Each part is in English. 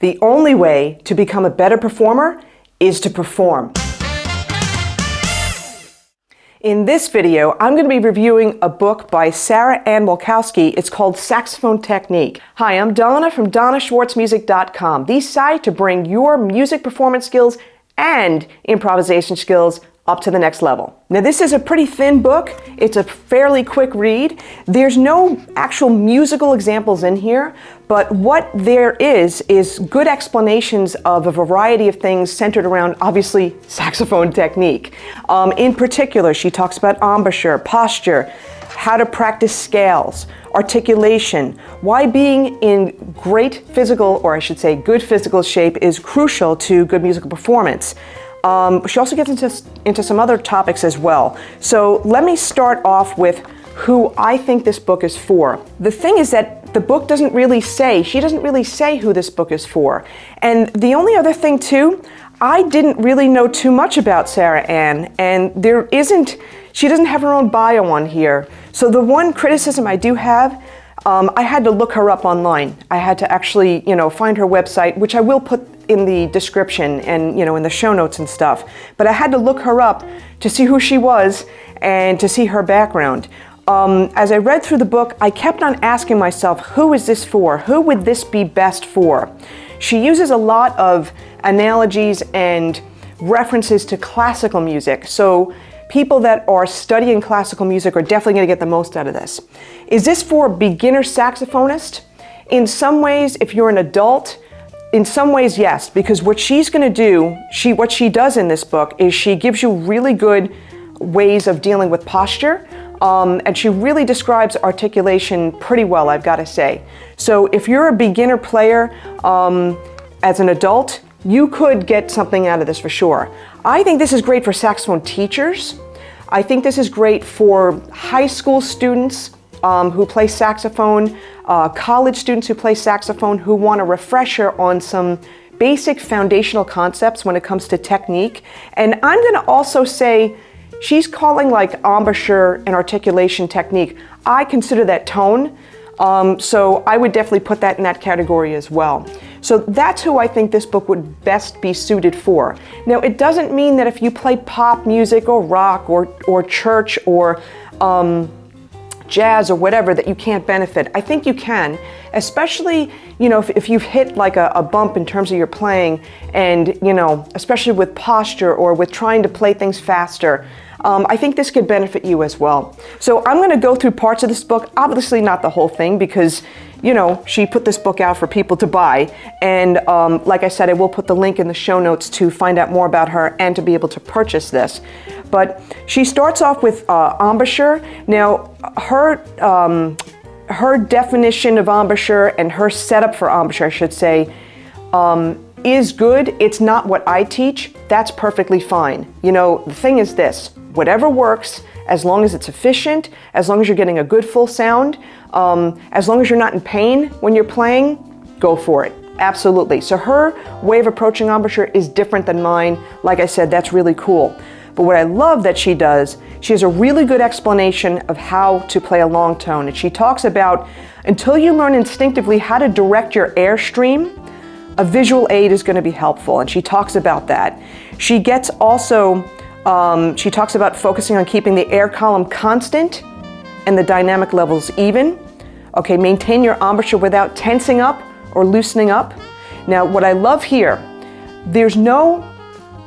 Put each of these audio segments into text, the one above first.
The only way to become a better performer is to perform. In this video, I'm going to be reviewing a book by Anne Wolkowski. It's called Saxophone Technique. Hi, I'm Donna from DonnaSchwartzMusic.com, the site to bring your music performance skills and improvisation skills up to the next level. Now, this is a pretty thin book. It's a fairly quick read. There's no actual musical examples in here, but what there is good explanations of a variety of things centered around, obviously, saxophone technique. In particular, she talks about embouchure, posture, how to practice scales, articulation, why being in great physical, or I should say good physical shape is crucial to good musical performance. She also gets into some other topics as well. So let me start off with who I think this book is for. The thing is that the book doesn't really say, she doesn't really say who this book is for. And the only other thing too, I didn't really know too much about Anne, and she doesn't have her own bio on here. So the one criticism I do have, I had to look her up online. I had to actually, find her website, which I will put in the description and, in the show notes and stuff. But I had to look her up to see who she was and to see her background. As I read through the book, I kept on asking myself, who is this for? Who would this be best for? She uses a lot of analogies and references to classical music. So people that are studying classical music are definitely going to get the most out of this. Is this for a beginner saxophonist? In some ways, if you're an adult, in some ways, yes, because what she's going to do, what she does in this book is she gives you really good ways of dealing with posture, and she really describes articulation pretty well, I've got to say. So if you're a beginner player as an adult, you could get something out of this for sure. I think this is great for saxophone teachers. I think this is great for high school students who play saxophone, college students who play saxophone who want a refresher on some basic foundational concepts when it comes to technique. And I'm going to also say she's calling like embouchure and articulation technique. I consider that tone, so I would definitely put that in that category as well. So that's who I think this book would best be suited for. Now, it doesn't mean that if you play pop music or rock or church or jazz or whatever that you can't benefit. I think you can, especially, if you've hit like a bump in terms of your playing and, especially with posture or with trying to play things faster. I think this could benefit you as well. So I'm going to go through parts of this book, obviously not the whole thing because, she put this book out for people to buy. And like I said, I will put the link in the show notes to find out more about her and to be able to purchase this. But she starts off with embouchure. Now, her definition of embouchure and her setup for embouchure, I should say, is good. It's not what I teach. That's perfectly fine. The thing is this, whatever works, as long as it's efficient, as long as you're getting a good full sound, as long as you're not in pain when you're playing, go for it. Absolutely. So her way of approaching embouchure is different than mine. Like I said, that's really cool. But what I love that she does, she has a really good explanation of how to play a long tone. And she talks about, until you learn instinctively how to direct your airstream, a visual aid is going to be helpful. And she talks about that. She talks about focusing on keeping the air column constant and the dynamic levels even. Okay, maintain your embouchure without tensing up or loosening up. Now, what I love here, there's no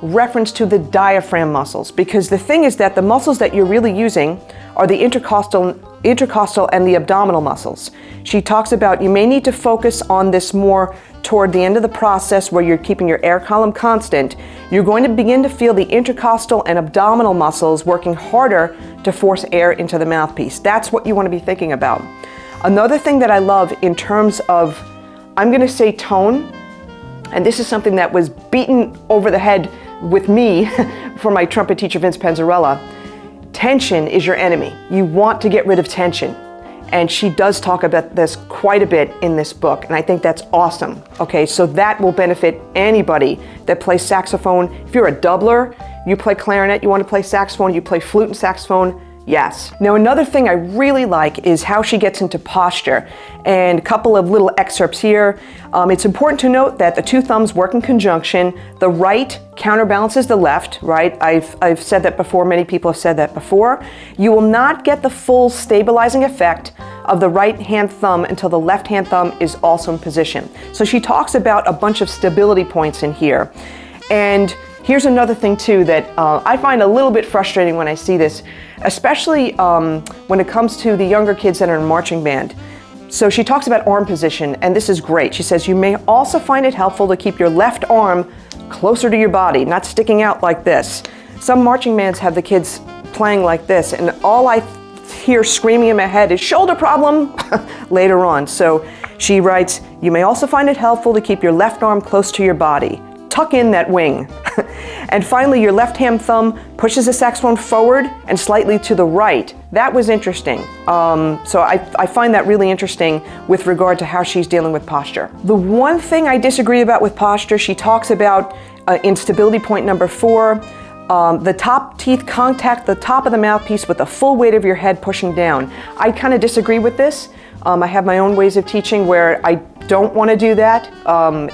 reference to the diaphragm muscles, because the thing is that the muscles that you're really using are the intercostal and the abdominal muscles. She talks about you may need to focus on this more toward the end of the process where you're keeping your air column constant. You're going to begin to feel the intercostal and abdominal muscles working harder to force air into the mouthpiece. That's what you want to be thinking about. Another thing that I love in terms of, I'm going to say tone, and this is something that was beaten over the head with me for my trumpet teacher, Vince Penzarella. Tension is your enemy. You want to get rid of tension. And she does talk about this quite a bit in this book, and I think that's awesome. Okay, so that will benefit anybody that plays saxophone. If you're a doubler, you play clarinet, you want to play saxophone, you play flute and saxophone, Yes. Now another thing I really like is how she gets into posture, and a couple of little excerpts here. It's important to note that the two thumbs work in conjunction. The right counterbalances the left, right? I've said that before, many people have said that before. You will not get the full stabilizing effect of the right hand thumb until the left hand thumb is also in position. So she talks about a bunch of stability points in here. And here's another thing too that I find a little bit frustrating when I see this, especially when it comes to the younger kids that are in marching band. So she talks about arm position, and this is great. She says, you may also find it helpful to keep your left arm closer to your body, not sticking out like this. Some marching bands have the kids playing like this, and all I hear screaming in my head is shoulder problem later on. So she writes, you may also find it helpful to keep your left arm close to your body. Tuck in that wing. And finally, your left hand thumb pushes the saxophone forward and slightly to the right. That was interesting. So I find that really interesting with regard to how she's dealing with posture. The one thing I disagree about with posture, she talks about in stability point number 4, the top teeth contact the top of the mouthpiece with the full weight of your head pushing down. I kind of disagree with this. I have my own ways of teaching where I don't want to do that.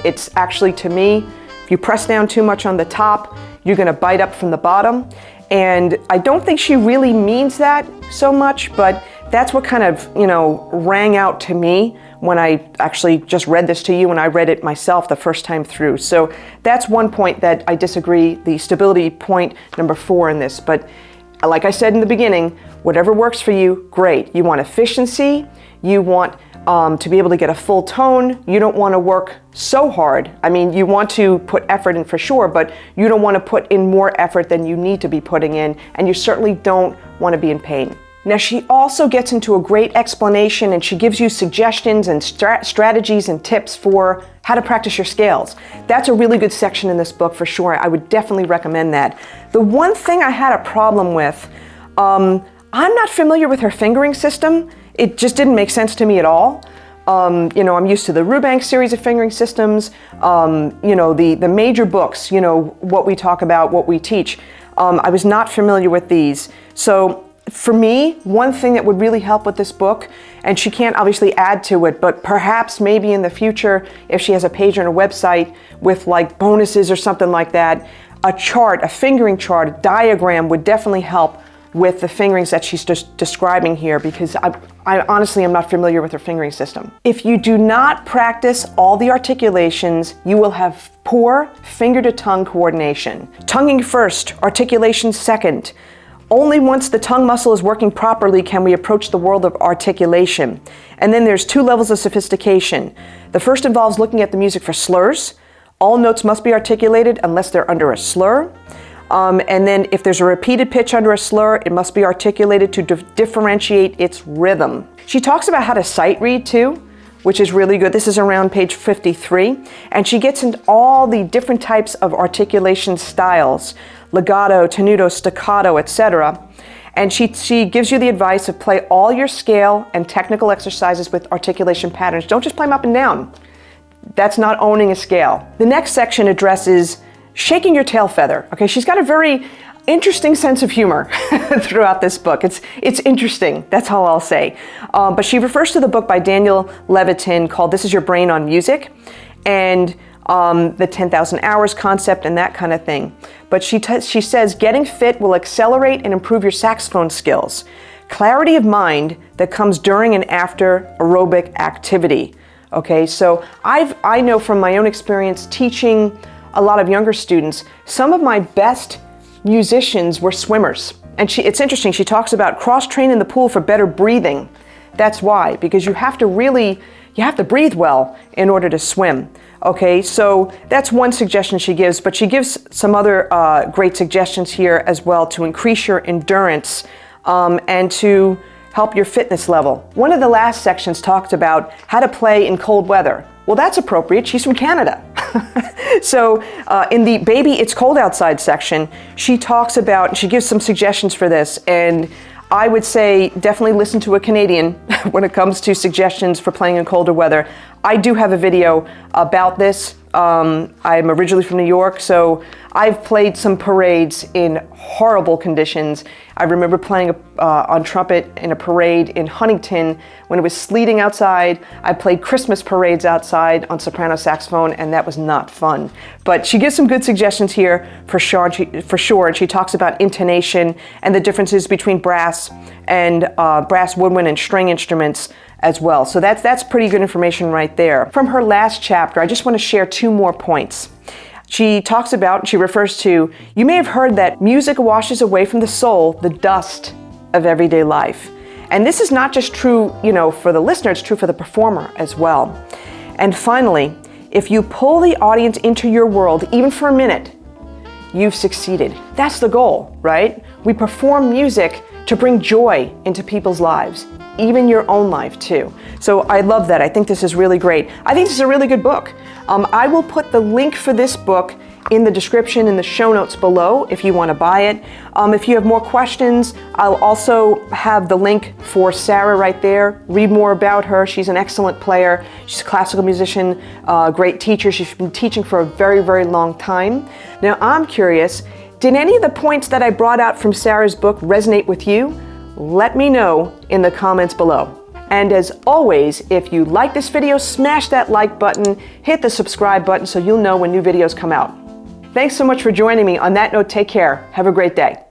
It's actually, to me, if you press down too much on the top, you're going to bite up from the bottom. And I don't think she really means that so much, but that's what kind of, rang out to me when I actually just read this to you and I read it myself the first time through. So that's one point that I disagree, the stability point number 4 in this. But like I said in the beginning, whatever works for you, great. You want efficiency, you want to be able to get a full tone. You don't want to work so hard. I mean, you want to put effort in for sure, but you don't want to put in more effort than you need to be putting in, and you certainly don't want to be in pain. Now, she also gets into a great explanation, and she gives you suggestions and strategies and tips for how to practice your scales. That's a really good section in this book for sure. I would definitely recommend that. The one thing I had a problem with, I'm not familiar with her fingering system. It just didn't make sense to me at all. I'm used to the Rubank series of fingering systems, the major books, what we talk about, what we teach. I was not familiar with these. So for me, one thing that would really help with this book, and she can't obviously add to it, but perhaps maybe in the future, if she has a page on her website with like bonuses or something like that, a chart, a fingering chart, a diagram would definitely help with the fingerings that she's just describing here, because I honestly am not familiar with her fingering system. If you do not practice all the articulations, you will have poor finger-to-tongue coordination. Tonguing first, articulation second. Only once the tongue muscle is working properly can we approach the world of articulation. And then there's 2 levels of sophistication. The first involves looking at the music for slurs. All notes must be articulated unless they're under a slur. And then if there's a repeated pitch under a slur, it must be articulated to differentiate its rhythm. She talks about how to sight read too, which is really good. This is around page 53. And she gets into all the different types of articulation styles, legato, tenuto, staccato, etc. And she gives you the advice of play all your scale and technical exercises with articulation patterns. Don't just play them up and down. That's not owning a scale. The next section addresses shaking your tail feather. Okay, she's got a very interesting sense of humor throughout this book. It's interesting, that's all I'll say. But she refers to the book by Daniel Levitin called This Is Your Brain on Music, and the 10,000 hours concept and that kind of thing. But she says getting fit will accelerate and improve your saxophone skills. Clarity of mind that comes during and after aerobic activity. Okay, so I know from my own experience teaching a lot of younger students, some of my best musicians were swimmers. And it's interesting, she talks about cross-train in the pool for better breathing. That's why, because you have to breathe well in order to swim. Okay, so that's one suggestion she gives, but she gives some other great suggestions here as well to increase your endurance and to help your fitness level. One of the last sections talked about how to play in cold weather. Well, that's appropriate. She's from Canada. So in the Baby, It's Cold Outside section, she gives some suggestions for this. And I would say definitely listen to a Canadian when it comes to suggestions for playing in colder weather. I do have a video about this I'm originally from New York, so I've played some parades in horrible conditions. I remember playing on trumpet in a parade in Huntington when it was sleeting outside. I played Christmas parades outside on soprano saxophone, and that was not fun. But she gives some good suggestions here for sure, and she talks about intonation and the differences between brass and brass, woodwind, and string instruments as well. So that's pretty good information right there. From her last chapter, I just want to share 2 more points. She talks about, she refers to, you may have heard that music washes away from the soul the dust of everyday life. And this is not just true, for the listener, it's true for the performer as well. And finally, if you pull the audience into your world, even for a minute, you've succeeded. That's the goal, right? We perform music to bring joy into people's lives, even your own life too. So I love that. I think this is really great. I think this is a really good book. I will put the link for this book in the description, in the show notes below, if you want to buy it. If you have more questions, I'll also have the link for Sarah right there. Read more about her. She's an excellent player. She's a classical musician, great teacher. She's been teaching for a very, very long time. Now, I'm curious, did any of the points that I brought out from Sarah's book resonate with you? Let me know in the comments below. And as always, if you like this video, smash that like button, hit the subscribe button so you'll know when new videos come out. Thanks so much for joining me. On that note, take care. Have a great day.